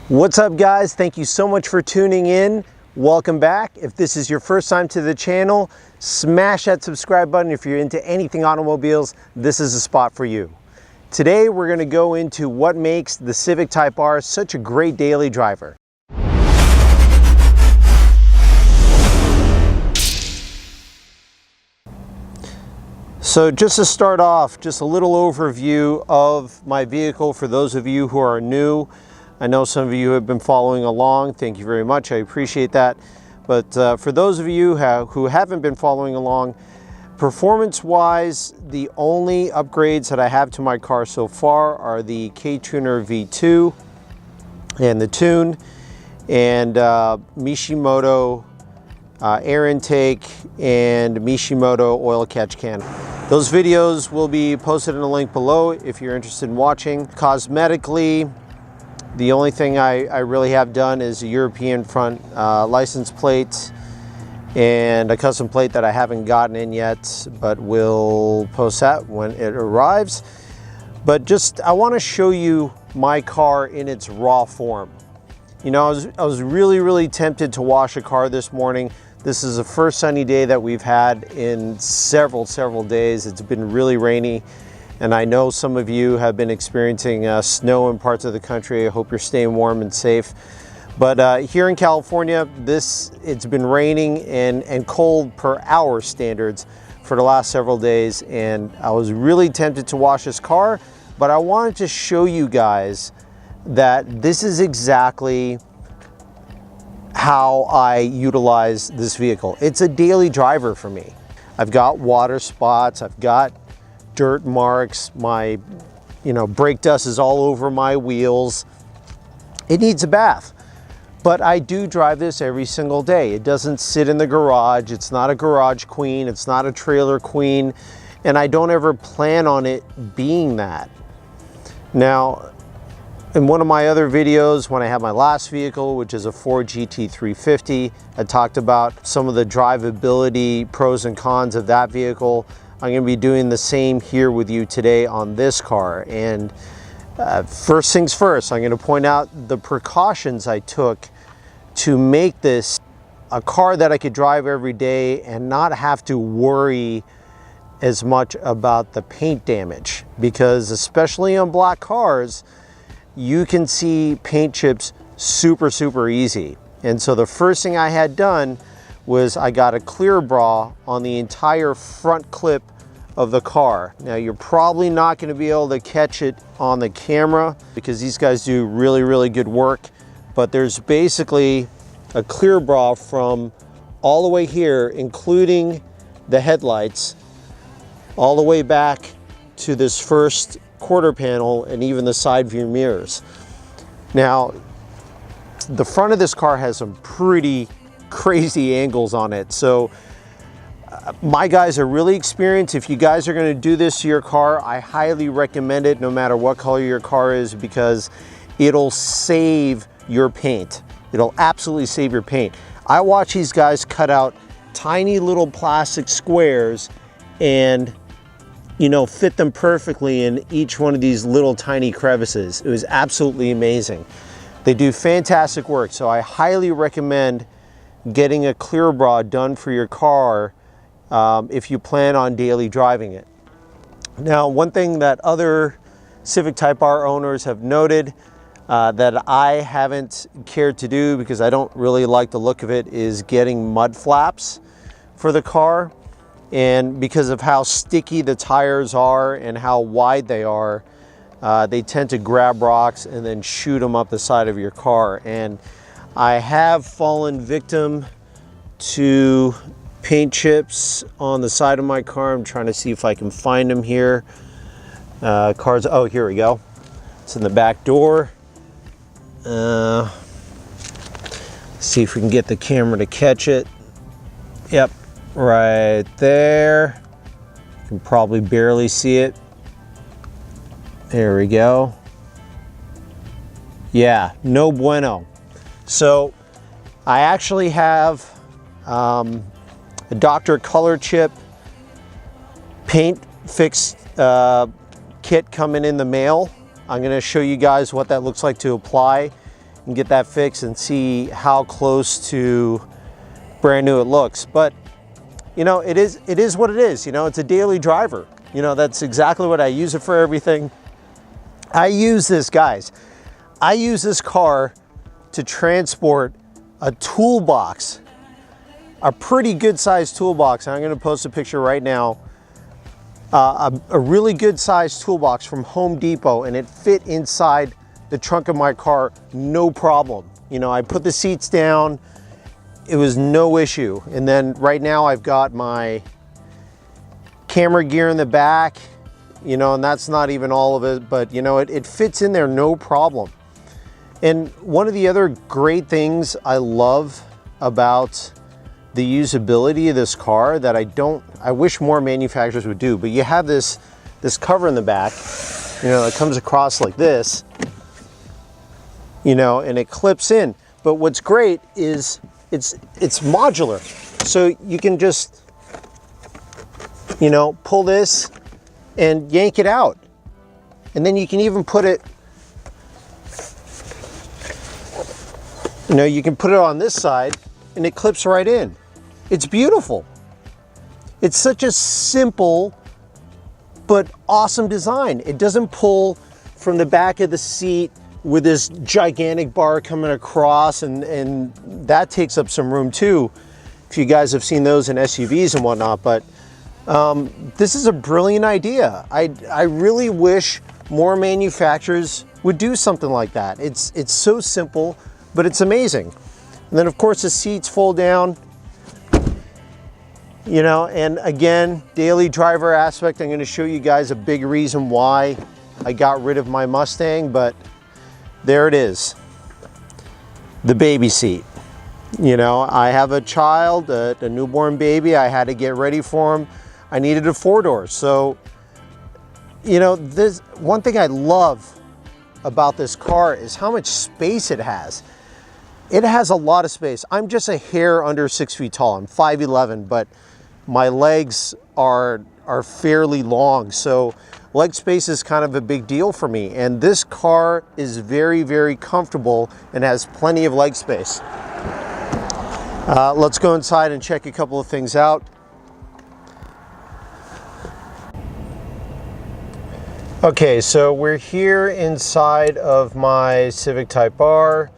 What's up, guys? Thank you so much for tuning in. Welcome back. If this is your first time to the channel, smash that subscribe button. If you're into anything automobiles, this is a spot for you. Today we're going to go into what makes the Civic Type R such a great daily driver. So just to start off, just a little overview of my vehicle for those of you who are new. I know some of you have been following along. Thank you very much. I appreciate that. But for those of you who haven't been following along, performance-wise, the only upgrades that I have to my car so far are the K-Tuner V2 and the tune and Mishimoto air intake and Mishimoto oil catch can. Those videos will be posted in a link below if you're interested in watching. Cosmetically, the only thing I really have done is a European front license plate and a custom plate that I haven't gotten in yet, but will post that when it arrives. But just, I want to show you my car in its raw form. You know, I was really tempted to wash a car this morning. This is the first sunny day that we've had in several days. It's been really rainy. And I know some of you have been experiencing snow in parts of the country. I hope you're staying warm and safe. But here in California, it's been raining and cold per hour standards for the last several days. And I was really tempted to wash this car, but I wanted to show you guys that this is exactly how I utilize this vehicle. It's a daily driver for me. I've got water spots, I've got dirt marks, my brake dust is all over my wheels. It needs a bath, but I do drive this every single day. It doesn't sit in the garage. It's not a garage queen, it's not a trailer queen, and I don't ever plan on it being that. Now, in one of my other videos, when I had my last vehicle, which is a Ford GT350, I talked about some of the drivability pros and cons of that vehicle. I'm going to be doing the same here with you today on this car. And first things first, I'm going to point out the precautions I took to make this a car that I could drive every day and not have to worry as much about the paint damage. Because especially on black cars, you can see paint chips super easy. And so the first thing I had done was I got a clear bra on the entire front clip of the car. Now, you're probably not going to be able to catch it on the camera because these guys do really good work, but there's basically a clear bra from all the way here, including the headlights, all the way back to this first quarter panel and even the side view mirrors. Now, the front of this car has some pretty crazy angles on it, so my guys are really experienced. If you guys are going to do this to your car, I highly recommend it no matter what color your car is, because it'll save your paint. It'll absolutely save your paint. I watch these guys cut out tiny little plastic squares and fit them perfectly in each one of these little tiny crevices. It was absolutely amazing. They do fantastic work, so I highly recommend getting a clear bra done for your car if you plan on daily driving it. Now, one thing that other Civic Type R owners have noted that I haven't cared to do because I don't really like the look of it is getting mud flaps for the car. And because of how sticky the tires are and how wide they are, they tend to grab rocks and then shoot them up the side of your car. And I have fallen victim to paint chips on the side of my car. I'm trying to see if I can find them here. Oh, here we go. It's in the back door. See if we can get the camera to catch it. Yep, right there. You can probably barely see it. There we go. Yeah, no bueno. So I actually have a Dr. Color Chip paint fix kit coming in the mail. I'm going to show you guys what that looks like to apply. and get that fixed and see how close to brand new it looks. But you know, it is what it is. You know, it's a daily driver. You know, that's exactly what I use it for. Everything I use this, guys, I use this car to transport a toolbox, a pretty good sized toolbox. I'm going to post a picture right now. A really good sized toolbox from Home Depot, and it fit inside the trunk of my car, no problem. You know, I put the seats down, it was no issue. And then right now I've got my camera gear in the back, you know, and that's not even all of it, but you know, it fits in there no problem. And one of the other great things I love about the usability of this car that I wish more manufacturers would do, but you have this cover in the back, you know, that comes across like this, you know, and it clips in. But what's great is it's modular. So you can just, you know, pull this and yank it out. And then you can even put it, you know, you can put it on this side and it clips right in. It's beautiful. It's such a simple but awesome design. It doesn't pull from the back of the seat with this gigantic bar coming across, and that takes up some room too, if you guys have seen those in SUVs and whatnot. But this is a brilliant idea. I really wish more manufacturers would do something like that. It's so simple, but it's amazing. And then of course the seats fold down, you know, and again, daily driver aspect. I'm going to show you guys a big reason why I got rid of my Mustang, but there it is, the baby seat. You know, I have a child, a newborn baby. I had to get ready for him. I needed a 4-door. So, you know, this one thing I love about this car is how much space it has. It has a lot of space. I'm just a hair under 6 feet tall. I'm 5'11", but my legs are fairly long. So leg space is kind of a big deal for me. And this car is very, very comfortable and has plenty of leg space. Let's go inside and check a couple of things out. Okay, so we're here inside of my Civic Type R.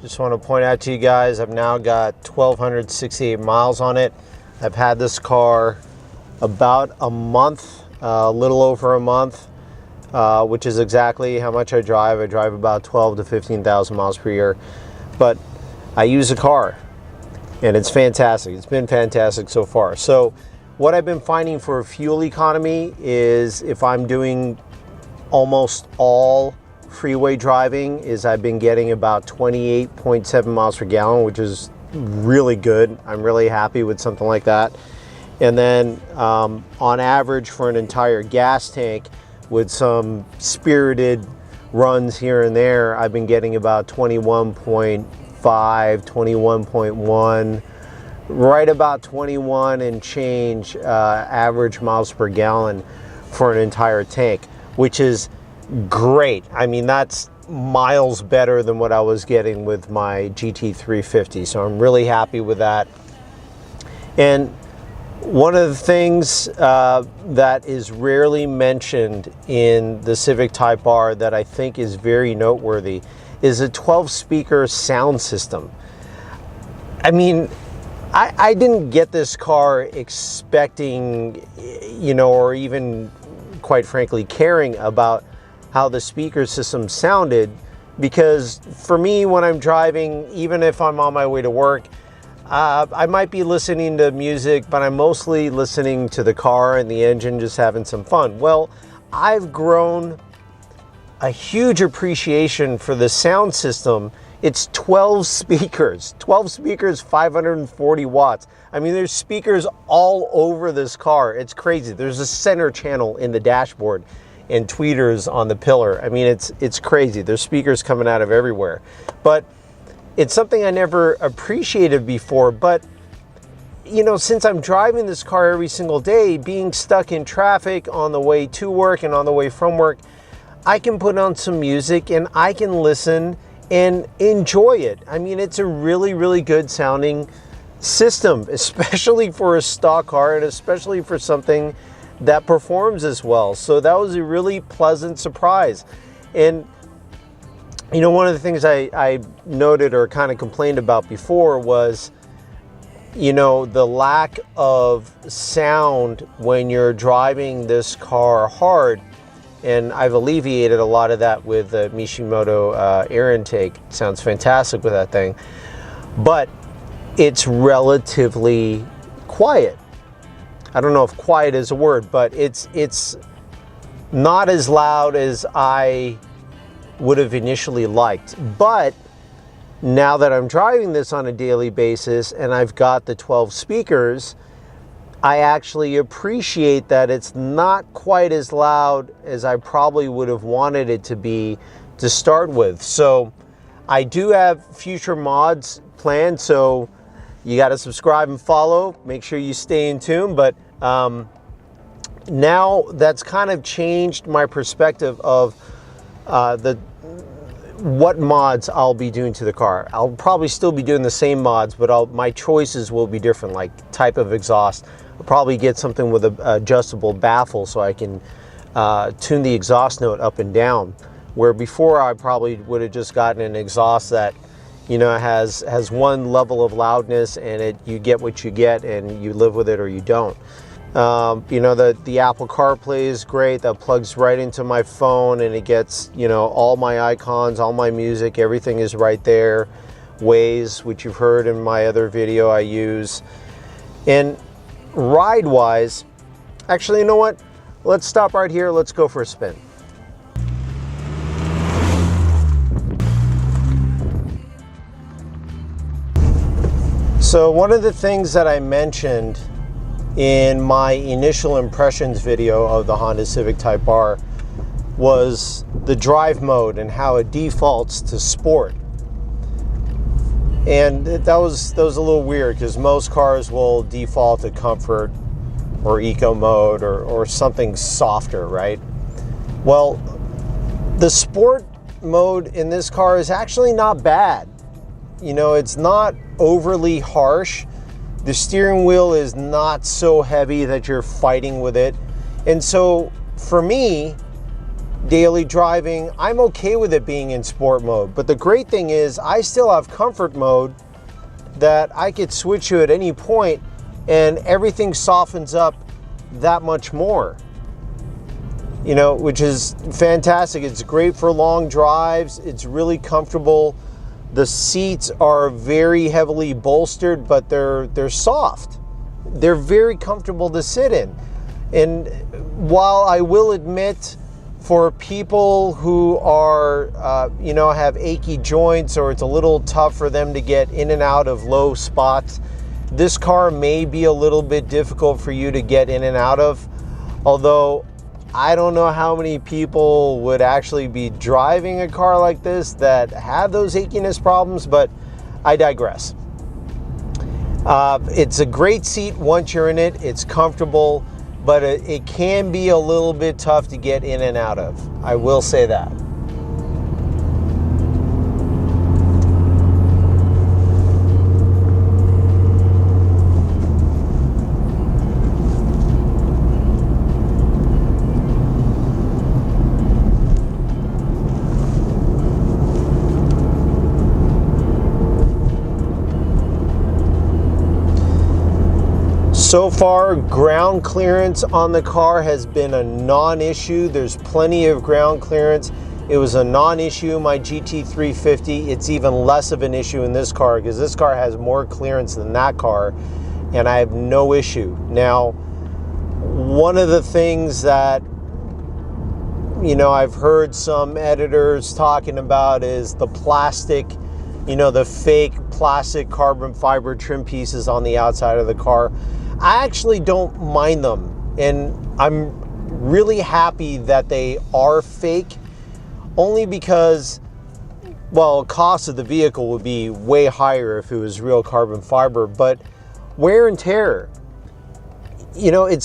Just want to point out to you guys, I've now got 1,268 miles on it. I've had this car about a month, a little over a month, which is exactly how much I drive. I drive about 12 to 15,000 miles per year, but I use the car and it's fantastic. It's been fantastic so far. So what I've been finding for fuel economy is, if I'm doing almost all freeway driving, is I've been getting about 28.7 miles per gallon, which is really good. I'm really happy with something like that. And then on average for an entire gas tank, with some spirited runs here and there, I've been getting about 21.5, 21.1, right about 21 and change average miles per gallon for an entire tank, which is great. I mean, that's miles better than what I was getting with my GT350. So I'm really happy with that. And one of the things that is rarely mentioned in the Civic Type R that I think is very noteworthy is a 12-speaker sound system. I mean, I didn't get this car expecting, you know, or even quite frankly caring about how the speaker system sounded, because for me, when I'm driving, even if I'm on my way to work, I might be listening to music, but I'm mostly listening to the car and the engine, just having some fun. Well, I've grown a huge appreciation for the sound system. It's 12 speakers, 540 watts. I mean, there's speakers all over this car. It's crazy. There's a center channel in the dashboard and tweeters on the pillar. I mean, it's crazy. There's speakers coming out of everywhere. But it's something I never appreciated before. But, you know, since I'm driving this car every single day, being stuck in traffic on the way to work and on the way from work, I can put on some music and I can listen and enjoy it. I mean, it's a really, really good sounding system, especially for a stock car and especially for something that performs as well. So that was a really pleasant surprise. And you know, one of the things I noted or kind of complained about before was, you know, the lack of sound when you're driving this car hard. And I've alleviated a lot of that with the Mishimoto air intake. It sounds fantastic with that thing. But it's relatively quiet. I don't know if quiet is a word, but it's not as loud as I would have initially liked. But now that I'm driving this on a daily basis and I've got the 12 speakers, I actually appreciate that it's not quite as loud as I probably would have wanted it to be to start with. So I do have future mods planned, so you got to subscribe and follow. Make sure you stay in tune. But now that's kind of changed my perspective of what mods I'll be doing to the car. I'll probably still be doing the same mods, but my choices will be different, like type of exhaust. I'll probably get something with an adjustable baffle so I can tune the exhaust note up and down, where before I probably would have just gotten an exhaust that, you know, has one level of loudness, and you get what you get and you live with it or you don't. You know, the Apple CarPlay is great. That plugs right into my phone and it gets, you know, all my icons, all my music, everything is right there. Waze, which you've heard in my other video I use. And ride-wise, actually, you know what? Let's stop right here. Let's go for a spin. So one of the things that I mentioned in my initial impressions video of the Honda Civic Type R was the drive mode and how it defaults to sport. And that was a little weird because most cars will default to comfort or eco mode or something softer, right? Well, the sport mode in this car is actually not bad. You know, it's not overly harsh. The steering wheel is not so heavy that you're fighting with it. And so for me, daily driving, I'm okay with it being in sport mode. But the great thing is I still have comfort mode that I could switch to at any point and everything softens up that much more. You know, which is fantastic. It's great for long drives. It's really comfortable. The seats are very heavily bolstered, but they're soft. They're very comfortable to sit in. And while I will admit, for people who are, you know, have achy joints or it's a little tough for them to get in and out of low spots, this car may be a little bit difficult for you to get in and out of. Although I don't know how many people would actually be driving a car like this that have those achiness problems, but I digress. It's a great seat once you're in it. It's comfortable, but it can be a little bit tough to get in and out of. I will say that. So far, ground clearance on the car has been a non-issue. There's plenty of ground clearance. It was a non-issue in my GT350. It's even less of an issue in this car because this car has more clearance than that car, and I have no issue. Now, one of the things that, you know, I've heard some editors talking about is the plastic, you know, the fake plastic carbon fiber trim pieces on the outside of the car. I actually don't mind them, and I'm really happy that they are fake, only because, well, the cost of the vehicle would be way higher if it was real carbon fiber, but wear and tear. You know,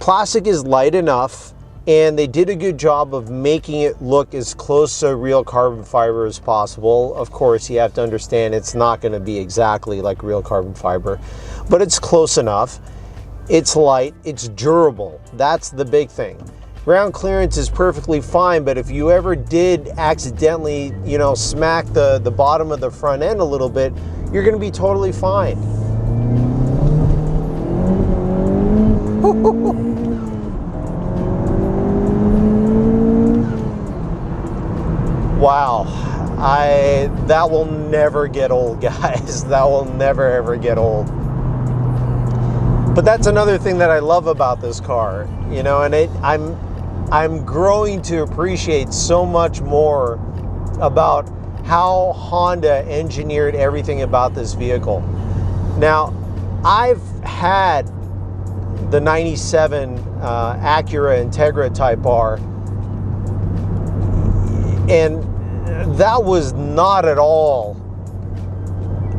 plastic is light enough and they did a good job of making it look as close to real carbon fiber as possible. Of course, you have to understand it's not going to be exactly like real carbon fiber, but it's close enough. It's light, it's durable. That's the big thing. Ground clearance is perfectly fine, but if you ever did accidentally, you know, smack the bottom of the front end a little bit, you're going to be totally fine. Wow, that will never get old, guys. That will never ever get old. But that's another thing that I love about this car, you know, and I'm growing to appreciate so much more about how Honda engineered everything about this vehicle. Now, I've had the 97 Acura Integra Type R, and that was not at all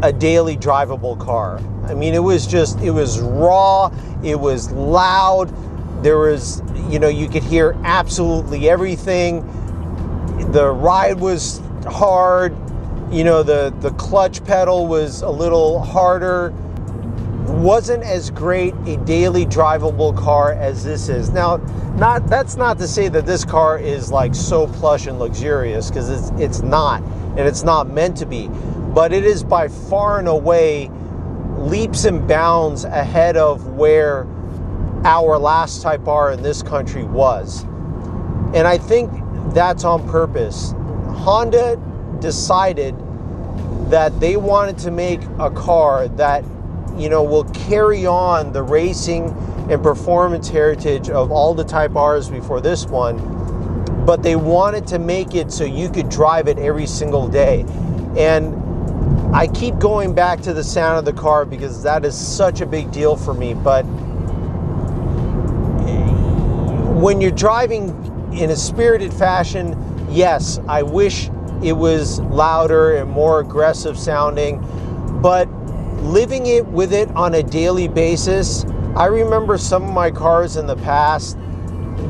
a daily drivable car. I mean, it was raw, it was loud, there was, you know, you could hear absolutely everything. The ride was hard, you know, the clutch pedal was a little harder. Wasn't as great a daily drivable car as this is. Now, that's not to say that this car is like so plush and luxurious, because it's not, and it's not meant to be, but it is by far and away leaps and bounds ahead of where our last Type R in this country was. And I think that's on purpose. Honda decided that they wanted to make a car that, you know, will carry on the racing and performance heritage of all the Type R's before this one, but they wanted to make it so you could drive it every single day. And I keep going back to the sound of the car because that is such a big deal for me. But when you're driving in a spirited fashion, yes, I wish it was louder and more aggressive sounding, but living it with it on a daily basis, I remember some of my cars in the past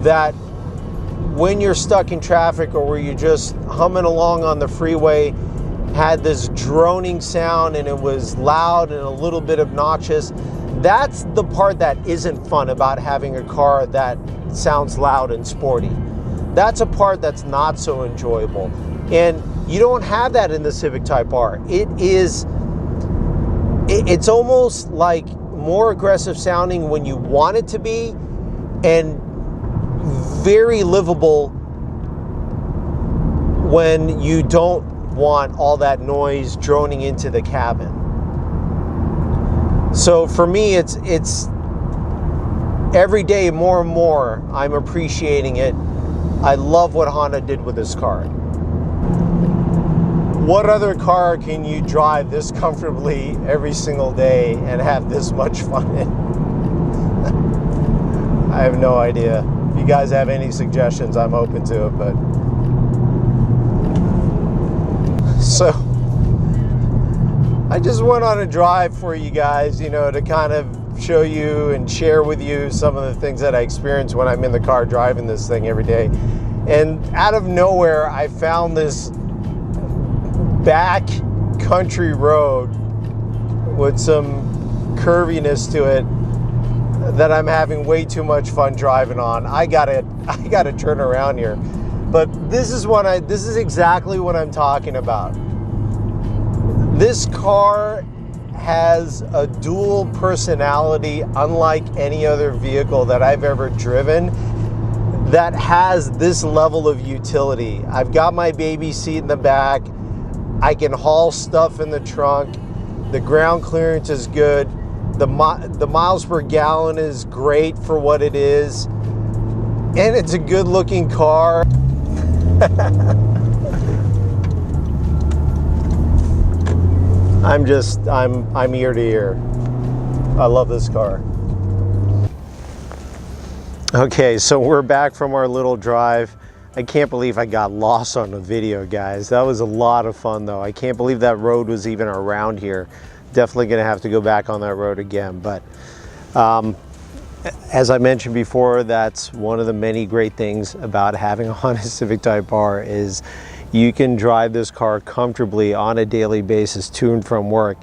that when you're stuck in traffic or where you're just humming along on the freeway, had this droning sound and it was loud and a little bit obnoxious. That's the part that isn't fun about having a car that sounds loud and sporty. That's a part that's not so enjoyable. And you don't have that in the Civic Type R. It's almost like more aggressive sounding when you want it to be, and very livable when you don't want all that noise droning into the cabin. So for me, it's every day more and more I'm appreciating it. I love what Honda did with this car. What other car can you drive this comfortably every single day and have this much fun in? I have no idea. If you guys have any suggestions, I'm open to it, but so I just went on a drive for you guys, you know, to kind of show you and share with you some of the things that I experience when I'm in the car driving this thing every day. And out of nowhere, I found this back country road with some curviness to it that I'm having way too much fun driving on. I gotta turn around here. But this is exactly what I'm talking about. This car has a dual personality unlike any other vehicle that I've ever driven that has this level of utility. I've got my baby seat in the back. I can haul stuff in the trunk. The ground clearance is good. The miles per gallon is great for what it is. And it's a good looking car. I'm ear to ear. I love this car. Okay, so we're back from our little drive. I can't believe I got lost on the video, guys. That was a lot of fun though. I can't believe that road was even around here. Definitely gonna have to go back on that road again. But As I mentioned before, that's one of the many great things about having a Honda Civic Type R is you can drive this car comfortably on a daily basis to and from work,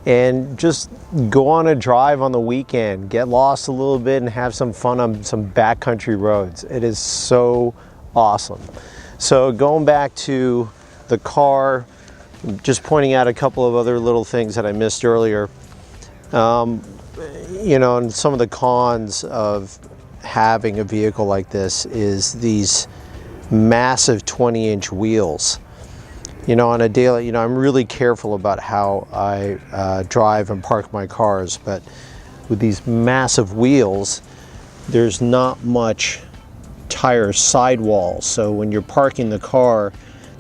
and just go on a drive on the weekend, get lost a little bit and have some fun on some backcountry roads. It is so awesome. So going back to the car, just pointing out a couple of other little things that I missed earlier. You know, and some of the cons of having a vehicle like this is these massive 20-inch wheels. You know, on a daily, you know, I'm really careful about how I drive and park my cars, but with these massive wheels, there's not much tire sidewall. So when you're parking the car,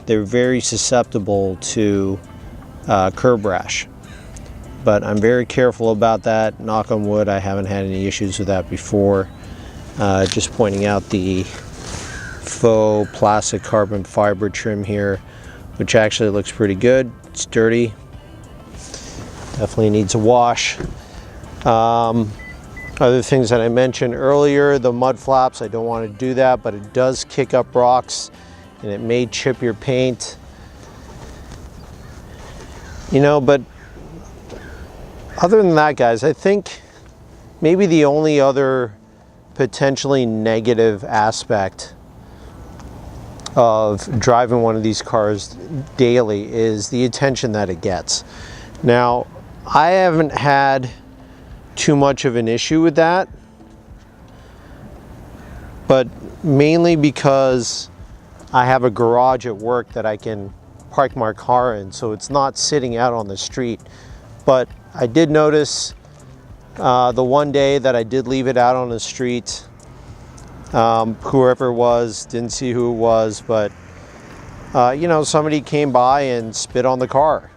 they're very susceptible to curb rash. But I'm very careful about that. Knock on wood, I haven't had any issues with that before. Just pointing out the faux plastic carbon fiber trim here, which actually looks pretty good. It's dirty. Definitely needs a wash. Other things that I mentioned earlier, the mud flaps, I don't want to do that, but it does kick up rocks and it may chip your paint. You know, but other than that, guys, I think maybe the only other potentially negative aspect of driving one of these cars daily is the attention that it gets. Now, I haven't had too much of an issue with that, but mainly because I have a garage at work that I can park my car in, so it's not sitting out on the street. But I did notice the one day that I did leave it out on the street, whoever it was, didn't see who it was, but you know, somebody came by and spit on the car,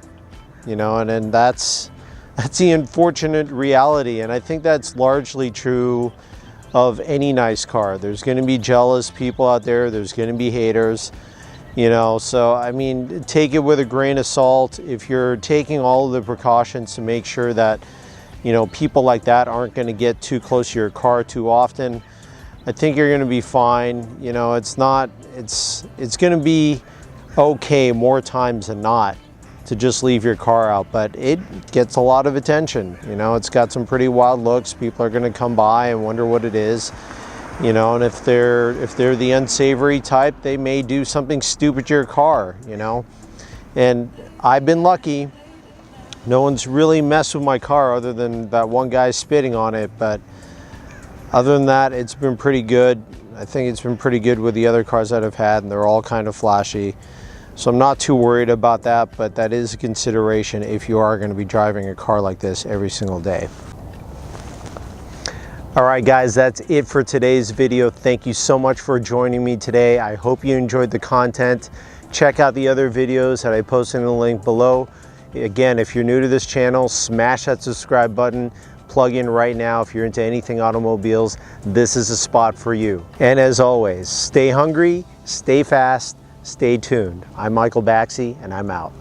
you know, and then that's the unfortunate reality. And I think that's largely true of any nice car. There's going to be jealous people out there, there's going to be haters, you know, so I mean, take it with a grain of salt. If you're taking all of the precautions to make sure that, you know, people like that aren't going to get too close to your car too often, I think you're going to be fine. You know, it's going to be okay more times than not to just leave your car out, but it gets a lot of attention. You know, it's got some pretty wild looks. People are going to come by and wonder what it is. You know, and if they're the unsavory type, they may do something stupid to your car, you know. And I've been lucky. No one's really messed with my car other than that one guy spitting on it, but other than that, it's been pretty good. I think it's been pretty good with the other cars that I've had, and they're all kind of flashy. So I'm not too worried about that, but that is a consideration if you are going to be driving a car like this every single day. All right, guys, that's it for today's video. Thank you so much for joining me today. I hope you enjoyed the content. Check out the other videos that I posted in the link below. Again, if you're new to this channel, smash that subscribe button. Plug in right now. If you're into anything automobiles, this is a spot for you. And as always, stay hungry, stay fast, stay tuned. I'm Michael Baxey, and I'm out.